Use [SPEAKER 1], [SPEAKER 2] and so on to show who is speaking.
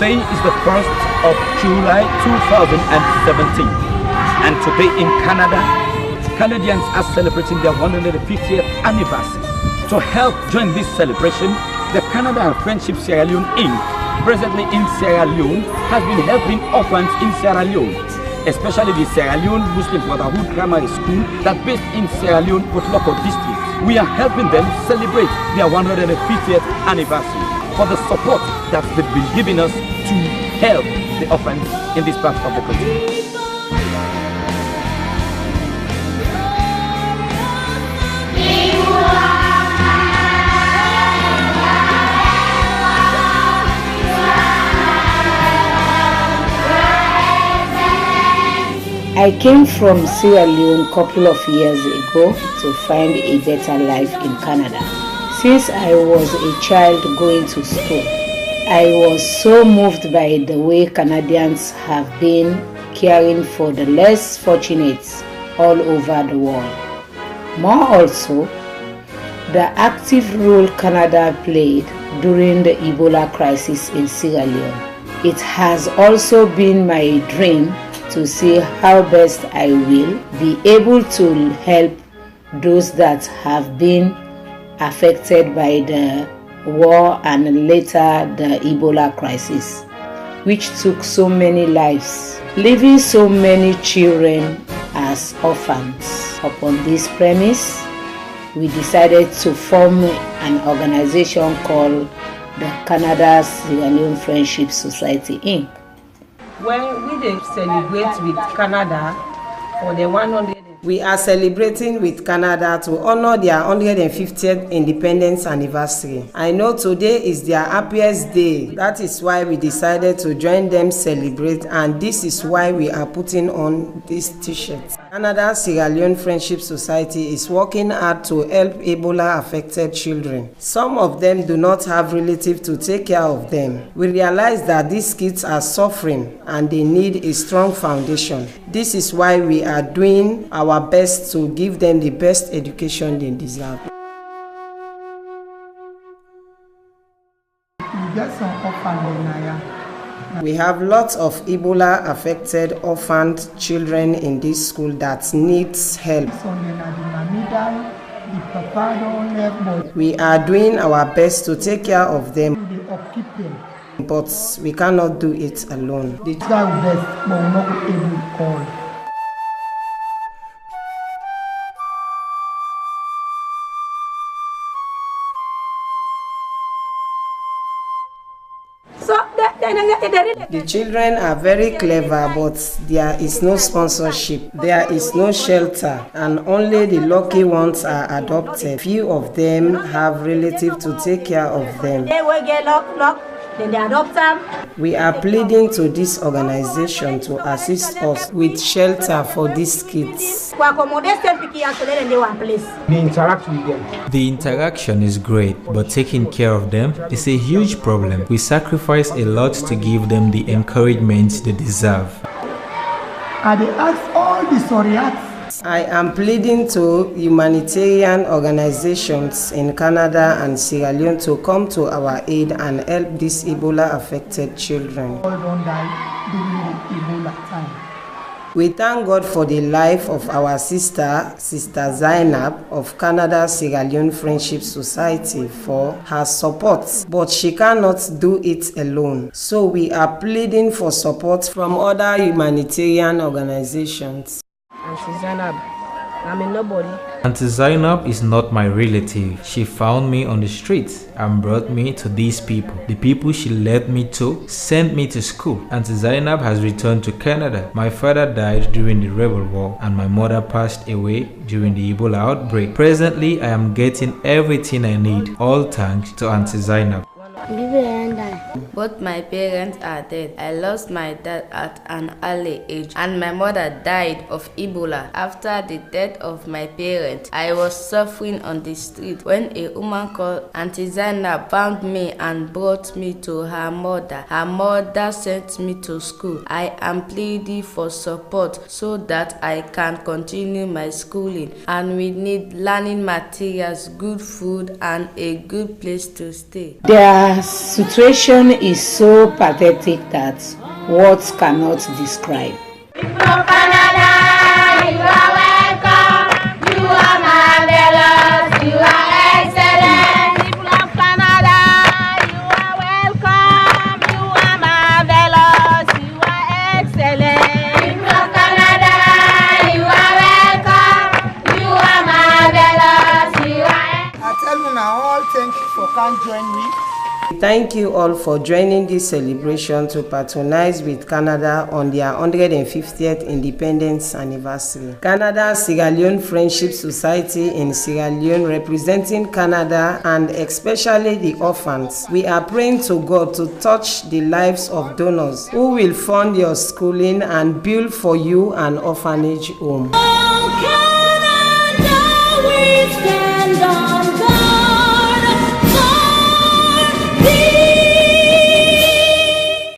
[SPEAKER 1] Today is the 1st of July 2017, and today in Canada, Canadians are celebrating their 150th anniversary. To help join this celebration, the Canada Friendship Sierra Leone Inc., presently in Sierra Leone, has been helping orphans in Sierra Leone, especially the Sierra Leone Muslim Brotherhood Primary School that's based in Sierra Leone, Potloko district. We are helping them celebrate their 150th anniversary for the support that they've been giving us to help the orphans in this part of the country.
[SPEAKER 2] I came from Sierra Leone a couple of years ago to find a better life in Canada. Since I was a child going to school, I was so moved by the way Canadians have been caring for the less fortunate all over the world. More also, the active role Canada played during the Ebola crisis in Sierra Leone. It has also been my dream to see how best I will be able to help those that have been affected by the war and later the Ebola crisis, which took so many lives, leaving so many children as orphans. Upon this premise, we decided to form an organization called the Canada Sierra Leone Friendship Society Inc.
[SPEAKER 3] When we celebrate with Canada for the 100, we are celebrating with Canada to honor their 150th independence anniversary. I know today is their happiest day. That is why we decided to join them celebrate, and this is why we are putting on this t-shirt. Canada Sierra Leone Friendship Society is working hard to help Ebola affected children. Some of them do not have relatives to take care of them. We realize that these kids are suffering and they need a strong foundation. This is why we are doing our best to give them the best education they deserve. We have lots of Ebola affected orphaned children in this school that needs help. We are doing our best to take care of them, but we cannot do it alone. The children are very clever, but there is no sponsorship, there is no shelter, and only the lucky ones are adopted. Few of them have relatives to take care of them.
[SPEAKER 4] Then they adopt them.
[SPEAKER 3] We are pleading to this organization to assist us with shelter for these kids.
[SPEAKER 4] We accommodate them and let them in one place.
[SPEAKER 1] We interact with them.
[SPEAKER 5] The interaction is great, but taking care of them is a huge problem. We sacrifice a lot to give them the encouragement they deserve.
[SPEAKER 6] And they ask all the Soriats.
[SPEAKER 3] I am pleading to humanitarian organizations in Canada and Sierra Leone to come to our aid and help these Ebola-affected children.
[SPEAKER 6] All don't die during the Ebola time.
[SPEAKER 3] We thank God for the life of our sister Zainab of Canada Sierra Leone Friendship Society for her support, but she cannot do it alone. So we are pleading for support from other humanitarian organizations. Auntie Zainab, I'm a nobody.
[SPEAKER 5] Auntie Zainab is not my relative. She found me on the street and brought me to these people. The people she led me to sent me to school. Auntie Zainab has returned to Canada. My father died during the rebel war and my mother passed away during the Ebola outbreak. Presently, I am getting everything I need, all thanks to Auntie Zainab.
[SPEAKER 7] Both my parents are dead. I lost my dad at an early age and my mother died of Ebola. After the death of my parents, I was suffering on the street when a woman called Auntie Zainab found me and brought me to her mother. Her mother sent me to school. I am pleading for support so that I can continue my schooling, and we need learning materials, good food and a good place to stay.
[SPEAKER 2] Their situation is so pathetic that words cannot describe.
[SPEAKER 8] People of Canada, you are welcome. You are marvelous. You are excellent. People of Canada, you are welcome. You are marvelous. You are excellent. People of Canada, you are welcome. You are marvelous. You are.
[SPEAKER 6] I tell you now, all thank you for come join me.
[SPEAKER 3] Thank you all for joining this celebration to patronize with Canada on their 150th independence anniversary. Canada Sierra Leone Friendship Society in Sierra Leone, representing Canada and especially the orphans. We are praying to God to touch the lives of donors who will fund your schooling and build for you an orphanage home.
[SPEAKER 8] Okay.